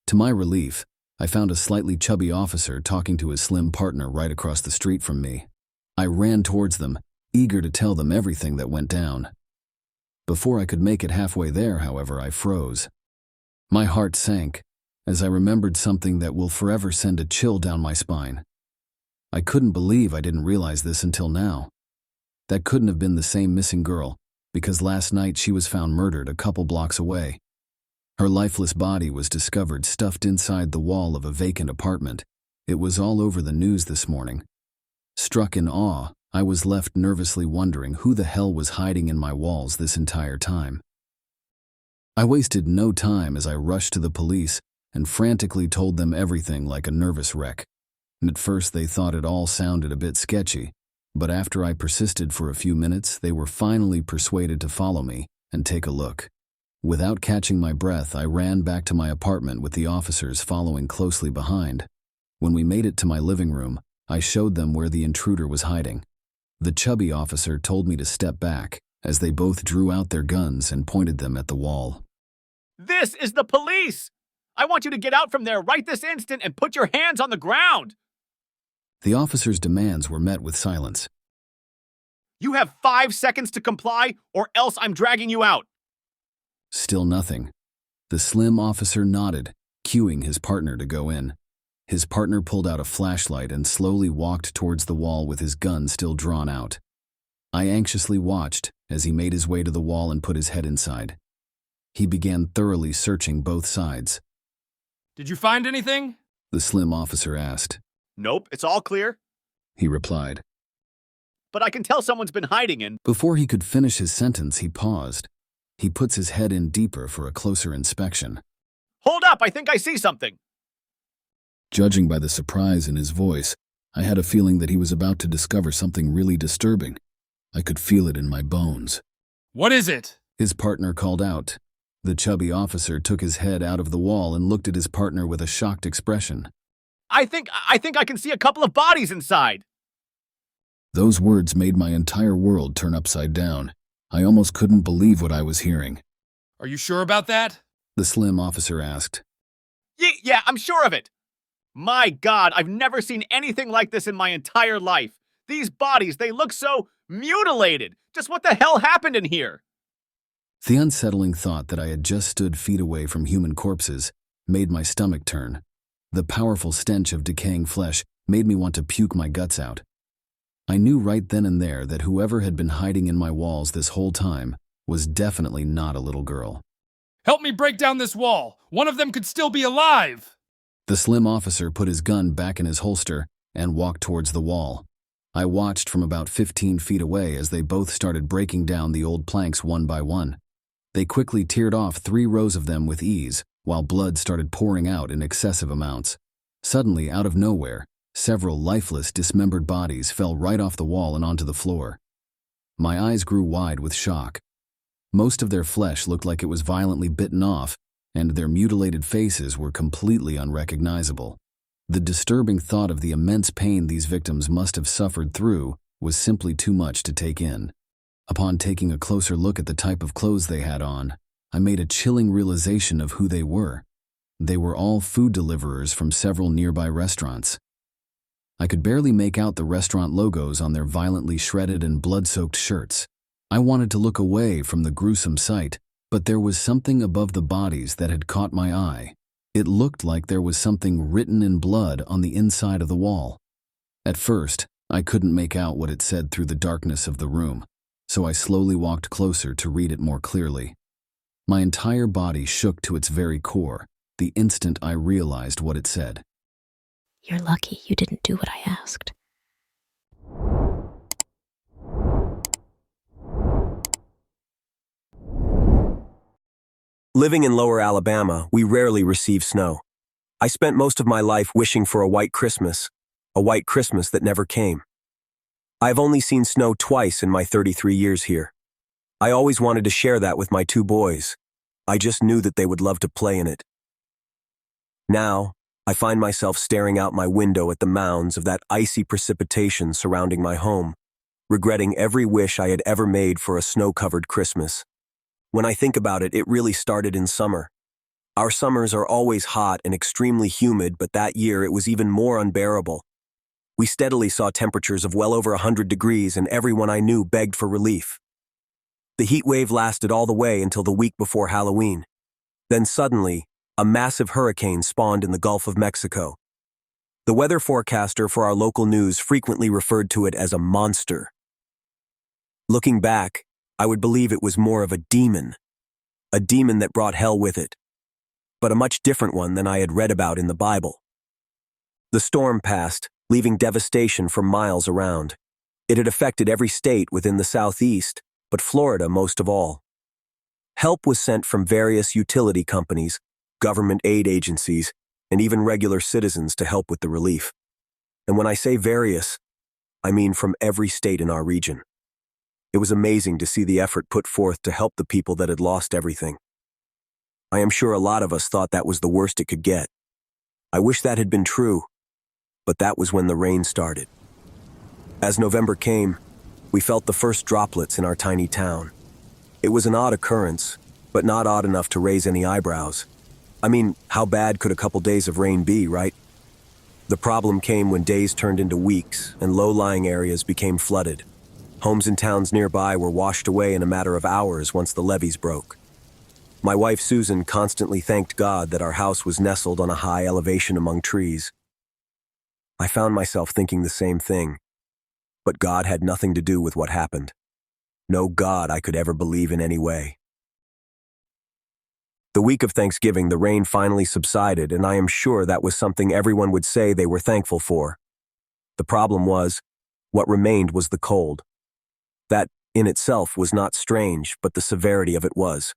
[SPEAKER 6] To my relief, I found a slightly chubby officer talking to his slim partner right across the street from me. I ran towards them, eager to tell them everything that went down. Before I could make it halfway there, however, I froze. My heart sank as I remembered something that will forever send a chill down my spine. I couldn't believe I didn't realize this until now. That couldn't have been the same missing girl, because last night she was found murdered a couple blocks away. Her lifeless body was discovered stuffed inside the wall of a vacant apartment. It was all over the news this morning. Struck in awe, I was left nervously wondering who the hell was hiding in my walls this entire time. I wasted no time as I rushed to the police and frantically told them everything like a nervous wreck. And at first they thought it all sounded a bit sketchy, but after I persisted for a few minutes, they were finally persuaded to follow me and take a look. Without catching my breath, I ran back to my apartment with the officers following closely behind. When we made it to my living room, I showed them where the intruder was hiding. The chubby officer told me to step back, as they both drew out their guns and pointed them at the wall.
[SPEAKER 9] "This is the police! I want you to get out from there right this instant and put your hands on the ground!"
[SPEAKER 6] The officer's demands were met with silence.
[SPEAKER 9] "You have 5 seconds to comply, or else I'm dragging you out."
[SPEAKER 6] Still nothing. The slim officer nodded, cueing his partner to go in. His partner pulled out a flashlight and slowly walked towards the wall with his gun still drawn out. I anxiously watched as he made his way to the wall and put his head inside. He began thoroughly searching both sides.
[SPEAKER 9] "Did you find anything?"
[SPEAKER 6] The slim officer asked.
[SPEAKER 9] "Nope, it's all clear,"
[SPEAKER 6] he replied.
[SPEAKER 9] "But I can tell someone's been hiding in..."
[SPEAKER 6] Before he could finish his sentence, he paused. He puts his head in deeper for a closer inspection.
[SPEAKER 9] "Hold up, I think I see something."
[SPEAKER 6] Judging by the surprise in his voice, I had a feeling that he was about to discover something really disturbing. I could feel it in my bones.
[SPEAKER 9] "What is it?"
[SPEAKER 6] His partner called out. The chubby officer took his head out of the wall and looked at his partner with a shocked expression.
[SPEAKER 9] I think I can see a couple of bodies inside."
[SPEAKER 6] Those words made my entire world turn upside down. I almost couldn't believe what I was hearing.
[SPEAKER 9] "Are you sure about that?"
[SPEAKER 6] The slim officer asked.
[SPEAKER 9] Yeah, I'm sure of it. My God, I've never seen anything like this in my entire life. These bodies, they look so mutilated. Just what the hell happened in here?"
[SPEAKER 6] The unsettling thought that I had just stood feet away from human corpses made my stomach turn. The powerful stench of decaying flesh made me want to puke my guts out. I knew right then and there that whoever had been hiding in my walls this whole time was definitely not a little girl.
[SPEAKER 9] "Help me break down this wall. One of them could still be alive."
[SPEAKER 6] The slim officer put his gun back in his holster and walked towards the wall. I watched from about 15 feet away as they both started breaking down the old planks one by one. They quickly teared off 3 rows of them with ease, while blood started pouring out in excessive amounts. Suddenly, out of nowhere, several lifeless, dismembered bodies fell right off the wall and onto the floor. My eyes grew wide with shock. Most of their flesh looked like it was violently bitten off, and their mutilated faces were completely unrecognizable. The disturbing thought of the immense pain these victims must have suffered through was simply too much to take in. Upon taking a closer look at the type of clothes they had on, I made a chilling realization of who they were. They were all food deliverers from several nearby restaurants. I could barely make out the restaurant logos on their violently shredded and blood-soaked shirts. I wanted to look away from the gruesome sight, but there was something above the bodies that had caught my eye. It looked like there was something written in blood on the inside of the wall. At first, I couldn't make out what it said through the darkness of the room, so I slowly walked closer to read it more clearly. My entire body shook to its very core the instant I realized what it said.
[SPEAKER 5] You're lucky you didn't do what I asked.
[SPEAKER 10] Living in Lower Alabama, we rarely receive snow. I spent most of my life wishing for a white Christmas that never came. I've only seen snow twice in my 33 years here. I always wanted to share that with my two boys. I just knew that they would love to play in it. Now, I find myself staring out my window at the mounds of that icy precipitation surrounding my home, regretting every wish I had ever made for a snow-covered Christmas. When I think about it, it really started in summer. Our summers are always hot and extremely humid, but that year it was even more unbearable. We steadily saw temperatures of well over 100 degrees, and everyone I knew begged for relief. The heat wave lasted all the way until the week before Halloween. Then suddenly, a massive hurricane spawned in the Gulf of Mexico. The weather forecaster for our local news frequently referred to it as a monster. Looking back, I would believe it was more of a demon that brought hell with it, but a much different one than I had read about in the Bible. The storm passed, leaving devastation for miles around. It had affected every state within the Southeast, but Florida most of all. Help was sent from various utility companies, government aid agencies, and even regular citizens to help with the relief. And when I say various, I mean from every state in our region. It was amazing to see the effort put forth to help the people that had lost everything. I am sure a lot of us thought that was the worst it could get. I wish that had been true, but that was when the rain started. As November came, we felt the first droplets in our tiny town. It was an odd occurrence, but not odd enough to raise any eyebrows. I mean, how bad could a couple days of rain be, right? The problem came when days turned into weeks and low-lying areas became flooded. Homes in towns nearby were washed away in a matter of hours once the levees broke. My wife Susan constantly thanked God that our house was nestled on a high elevation among trees. I found myself thinking the same thing, but God had nothing to do with what happened. No God I could ever believe in any way. The week of Thanksgiving, the rain finally subsided, and I am sure that was something everyone would say they were thankful for. The problem was, what remained was the cold. That, in itself, was not strange, but the severity of it was.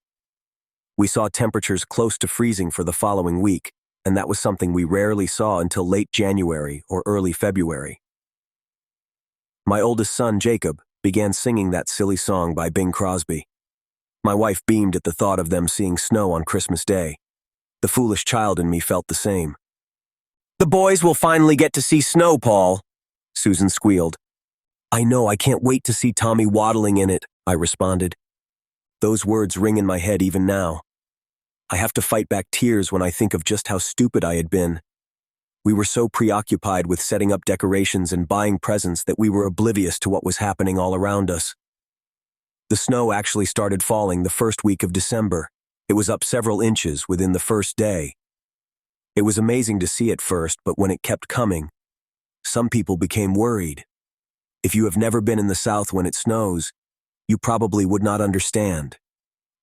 [SPEAKER 10] We saw temperatures close to freezing for the following week, and that was something we rarely saw until late January or early February. My oldest son, Jacob, began singing that silly song by Bing Crosby. My wife beamed at the thought of them seeing snow on Christmas Day. The foolish child in me felt the same. "The boys will finally get to see snow, Paul," Susan squealed. "I know, I can't wait to see Tommy waddling in it," I responded. Those words ring in my head even now. I have to fight back tears when I think of just how stupid I had been. We were so preoccupied with setting up decorations and buying presents that we were oblivious to what was happening all around us. The snow actually started falling the first week of December. It was up several inches within the first day. It was amazing to see at first, but when it kept coming, some people became worried. If you have never been in the South when it snows, you probably would not understand.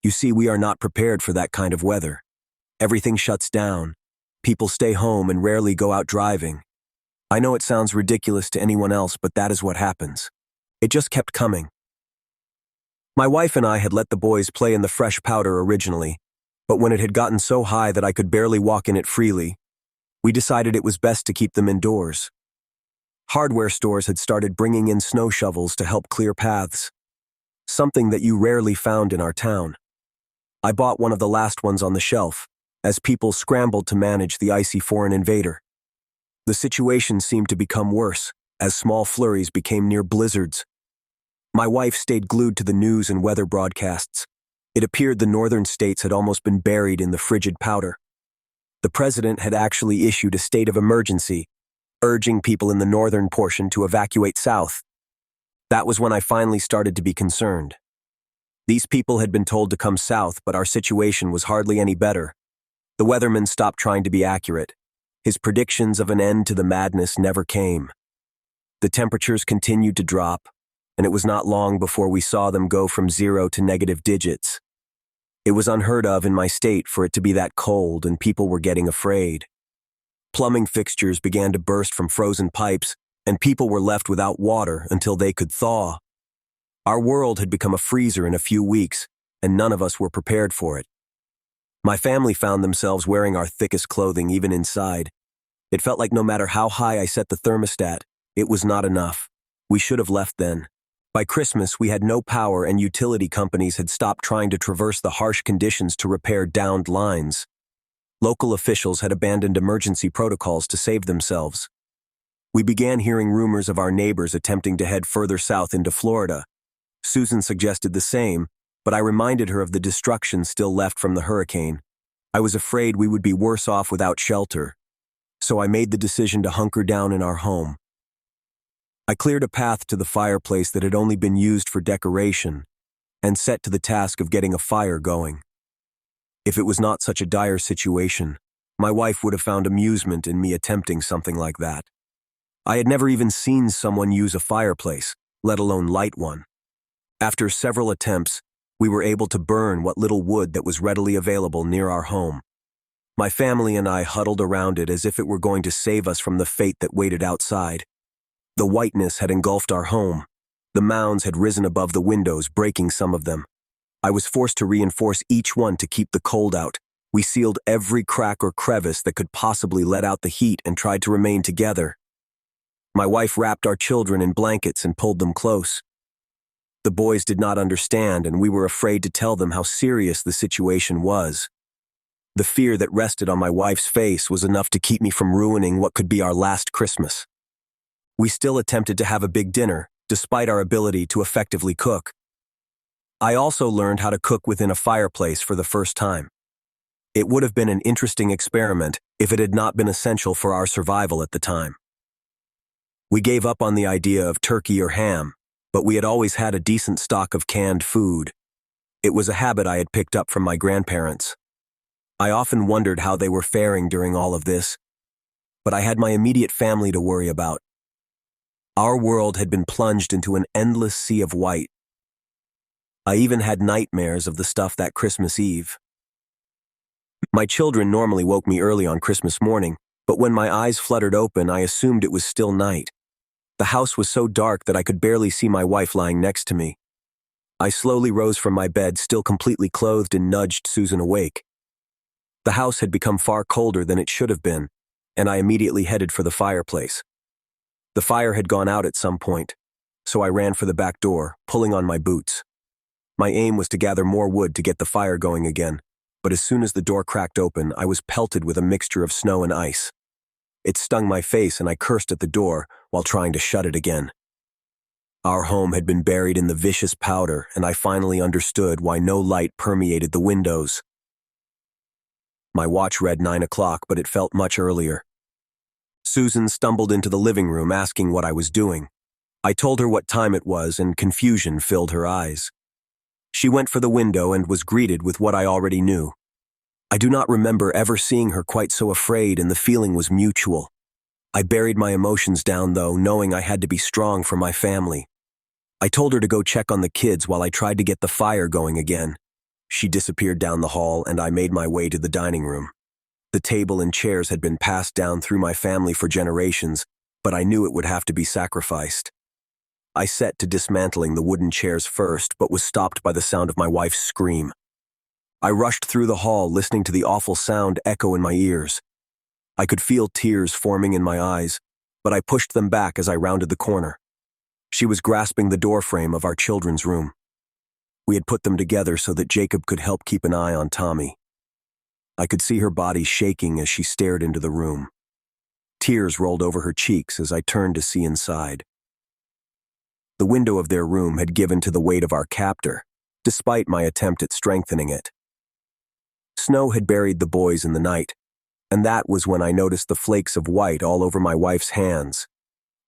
[SPEAKER 10] You see, we are not prepared for that kind of weather. Everything shuts down. People stay home and rarely go out driving. I know it sounds ridiculous to anyone else, but that is what happens. It just kept coming. My wife and I had let the boys play in the fresh powder originally, but when it had gotten so high that I could barely walk in it freely, we decided it was best to keep them indoors. Hardware stores had started bringing in snow shovels to help clear paths, something that you rarely found in our town. I bought one of the last ones on the shelf, as people scrambled to manage the icy foreign invader. The situation seemed to become worse, as small flurries became near blizzards. My wife stayed glued to the news and weather broadcasts. It appeared the northern states had almost been buried in the frigid powder. The president had actually issued a state of emergency, urging people in the northern portion to evacuate south. That was when I finally started to be concerned. These people had been told to come south, but our situation was hardly any better. The weatherman stopped trying to be accurate. His predictions of an end to the madness never came. The temperatures continued to drop, and it was not long before we saw them go from 0 to negative digits. It was unheard of in my state for it to be that cold, and people were getting afraid. Plumbing fixtures began to burst from frozen pipes, and people were left without water until they could thaw. Our world had become a freezer in a few weeks, and none of us were prepared for it. My family found themselves wearing our thickest clothing even inside. It felt like no matter how high I set the thermostat, it was not enough. We should have left then. By Christmas, we had no power and utility companies had stopped trying to traverse the harsh conditions to repair downed lines. Local officials had abandoned emergency protocols to save themselves. We began hearing rumors of our neighbors attempting to head further south into Florida. Susan suggested the same, but I reminded her of the destruction still left from the hurricane. I was afraid we would be worse off without shelter, so I made the decision to hunker down in our home. I cleared a path to the fireplace that had only been used for decoration and set to the task of getting a fire going. If it was not such a dire situation, my wife would have found amusement in me attempting something like that. I had never even seen someone use a fireplace, let alone light one. After several attempts, we were able to burn what little wood that was readily available near our home. My family and I huddled around it as if it were going to save us from the fate that waited outside. The whiteness had engulfed our home. The mounds had risen above the windows, breaking some of them. I was forced to reinforce each one to keep the cold out. We sealed every crack or crevice that could possibly let out the heat and tried to remain together. My wife wrapped our children in blankets and pulled them close. The boys did not understand, and we were afraid to tell them how serious the situation was. The fear that rested on my wife's face was enough to keep me from ruining what could be our last Christmas. We still attempted to have a big dinner, despite our ability to effectively cook. I also learned how to cook within a fireplace for the first time. It would have been an interesting experiment if it had not been essential for our survival at the time. We gave up on the idea of turkey or ham, but we had always had a decent stock of canned food. It was a habit I had picked up from my grandparents. I often wondered how they were faring during all of this, but I had my immediate family to worry about. Our world had been plunged into an endless sea of white. I even had nightmares of the stuff that Christmas Eve. My children normally woke me early on Christmas morning, but when my eyes fluttered open, I assumed it was still night. The house was so dark that I could barely see my wife lying next to me. I slowly rose from my bed, still completely clothed, and nudged Susan awake. The house had become far colder than it should have been, and I immediately headed for the fireplace. The fire had gone out at some point, so I ran for the back door, pulling on my boots. My aim was to gather more wood to get the fire going again, but as soon as the door cracked open, I was pelted with a mixture of snow and ice. It stung my face and I cursed at the door while trying to shut it again. Our home had been buried in the vicious powder, and I finally understood why no light permeated the windows. My watch read 9 o'clock, but it felt much earlier. Susan stumbled into the living room asking what I was doing. I told her what time it was, and confusion filled her eyes. She went for the window and was greeted with what I already knew. I do not remember ever seeing her quite so afraid, and the feeling was mutual. I buried my emotions down, though, knowing I had to be strong for my family. I told her to go check on the kids while I tried to get the fire going again. She disappeared down the hall, and I made my way to the dining room. The table and chairs had been passed down through my family for generations, but I knew it would have to be sacrificed. I set to dismantling the wooden chairs first, but was stopped by the sound of my wife's scream. I rushed through the hall, listening to the awful sound echo in my ears. I could feel tears forming in my eyes, but I pushed them back as I rounded the corner. She was grasping the doorframe of our children's room. We had put them together so that Jacob could help keep an eye on Tommy. I could see her body shaking as she stared into the room. Tears rolled over her cheeks as I turned to see inside. The window of their room had given to the weight of our captor, despite my attempt at strengthening it. Snow had buried the boys in the night, and that was when I noticed the flakes of white all over my wife's hands.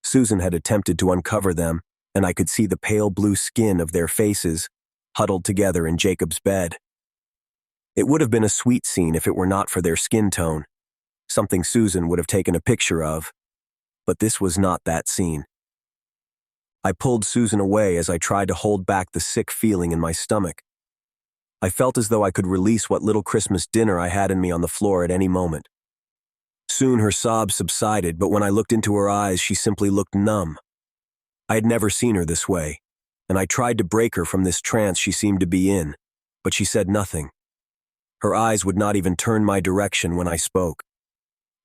[SPEAKER 10] Susan had attempted to uncover them, and I could see the pale blue skin of their faces, huddled together in Jacob's bed. It would have been a sweet scene if it were not for their skin tone, something Susan would have taken a picture of, but this was not that scene. I pulled Susan away as I tried to hold back the sick feeling in my stomach. I felt as though I could release what little Christmas dinner I had in me on the floor at any moment. Soon her sobs subsided, but when I looked into her eyes, she simply looked numb. I had never seen her this way, and I tried to break her from this trance she seemed to be in, but she said nothing. Her eyes would not even turn my direction when I spoke.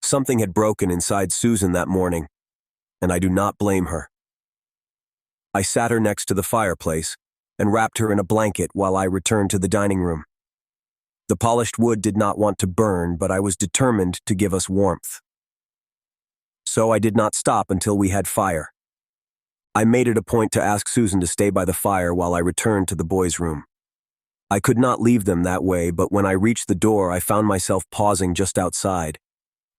[SPEAKER 10] Something had broken inside Susan that morning, and I do not blame her. I sat her next to the fireplace and wrapped her in a blanket while I returned to the dining room. The polished wood did not want to burn, but I was determined to give us warmth. So I did not stop until we had fire. I made it a point to ask Susan to stay by the fire while I returned to the boys' room. I could not leave them that way, but when I reached the door, I found myself pausing just outside.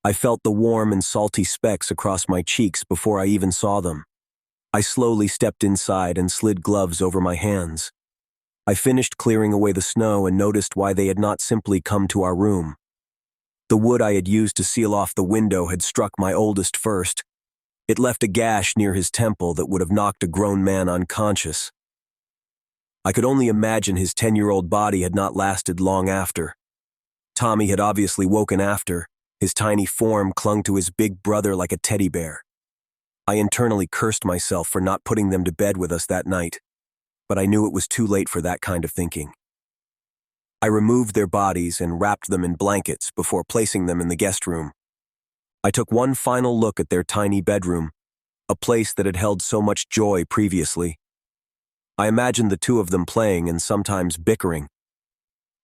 [SPEAKER 10] I felt the warm and salty specks across my cheeks before I even saw them. I slowly stepped inside and slid gloves over my hands. I finished clearing away the snow and noticed why they had not simply come to our room. The wood I had used to seal off the window had struck my oldest first. It left a gash near his temple that would have knocked a grown man unconscious. I could only imagine his 10-year-old body had not lasted long after. Tommy had obviously woken after. His tiny form clung to his big brother like a teddy bear. I internally cursed myself for not putting them to bed with us that night, but I knew it was too late for that kind of thinking. I removed their bodies and wrapped them in blankets before placing them in the guest room. I took one final look at their tiny bedroom, a place that had held so much joy previously. I imagined the two of them playing and sometimes bickering.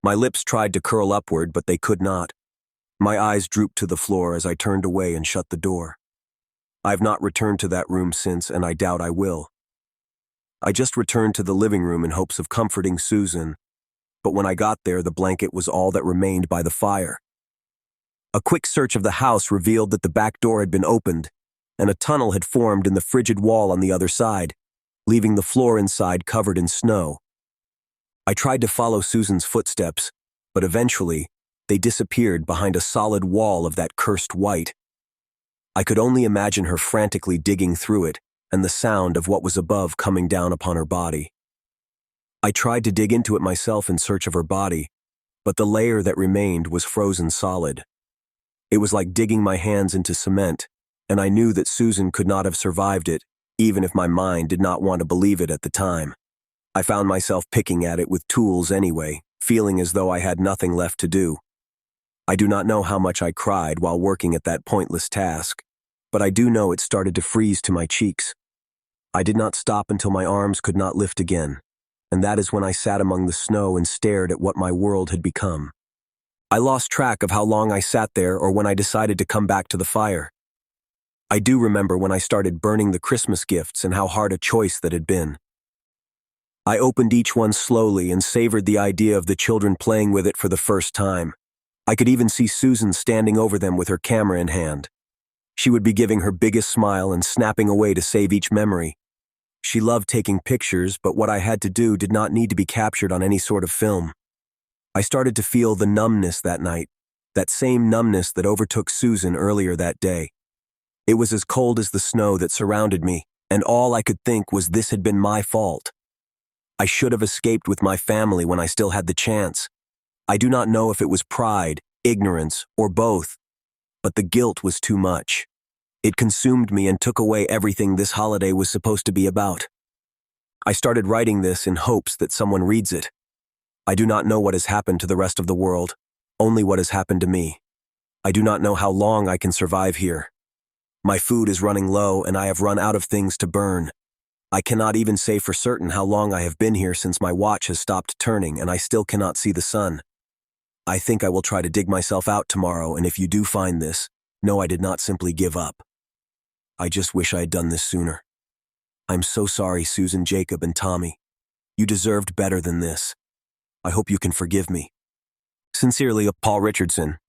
[SPEAKER 10] My lips tried to curl upward, but they could not. My eyes drooped to the floor as I turned away and shut the door. I have not returned to that room since, and I doubt I will. I just returned to the living room in hopes of comforting Susan, but when I got there, the blanket was all that remained by the fire. A quick search of the house revealed that the back door had been opened, and a tunnel had formed in the frigid wall on the other side, leaving the floor inside covered in snow. I tried to follow Susan's footsteps, but eventually, they disappeared behind a solid wall of that cursed white. I could only imagine her frantically digging through it, and the sound of what was above coming down upon her body. I tried to dig into it myself in search of her body, but the layer that remained was frozen solid. It was like digging my hands into cement, and I knew that Susan could not have survived it, even if my mind did not want to believe it at the time. I found myself picking at it with tools anyway, feeling as though I had nothing left to do. I do not know how much I cried while working at that pointless task, but I do know it started to freeze to my cheeks. I did not stop until my arms could not lift again, and that is when I sat among the snow and stared at what my world had become. I lost track of how long I sat there or when I decided to come back to the fire. I do remember when I started burning the Christmas gifts and how hard a choice that had been. I opened each one slowly and savored the idea of the children playing with it for the first time. I could even see Susan standing over them with her camera in hand. She would be giving her biggest smile and snapping away to save each memory. She loved taking pictures, but what I had to do did not need to be captured on any sort of film. I started to feel the numbness that night, that same numbness that overtook Susan earlier that day. It was as cold as the snow that surrounded me, and all I could think was this had been my fault. I should have escaped with my family when I still had the chance. I do not know if it was pride, ignorance, or both, but the guilt was too much. It consumed me and took away everything this holiday was supposed to be about. I started writing this in hopes that someone reads it. I do not know what has happened to the rest of the world, only what has happened to me. I do not know how long I can survive here. My food is running low and I have run out of things to burn. I cannot even say for certain how long I have been here since my watch has stopped turning and I still cannot see the sun. I think I will try to dig myself out tomorrow, and if you do find this, know I did not simply give up. I just wish I had done this sooner. I'm so sorry, Susan, Jacob, and Tommy. You deserved better than this. I hope you can forgive me. Sincerely, Paul Richardson,